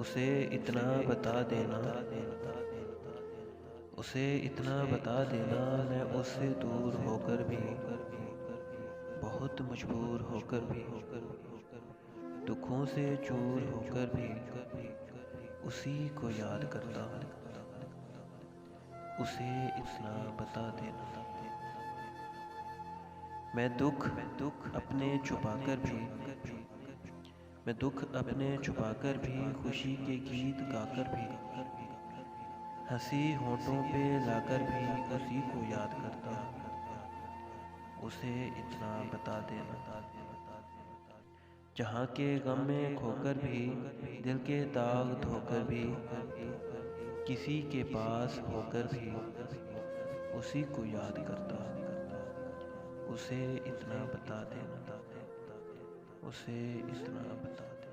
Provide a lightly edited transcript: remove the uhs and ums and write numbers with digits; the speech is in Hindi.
उसे इतना बता देना, उसे इतना बता देना, मैं उससे दूर होकर भी, बहुत मजबूर होकर भी, दुखों से चूर होकर भी उसी को याद करता हूँ। उसे इतना बता देना। मैं दुख अपने छुपाकर भी, मैं दुख अपने छुपाकर भी, खुशी के गीत गाकर भी, हंसी होठों पे लाकर भी उसी को याद करता हूँ। उसे इतना बता देना। जहाँ के गम में खोकर भी, दिल के दाग धोकर भी, किसी के पास होकर भी उसी को याद करता हूँ। उसे इतना बता देना, उसे इतना बता देना।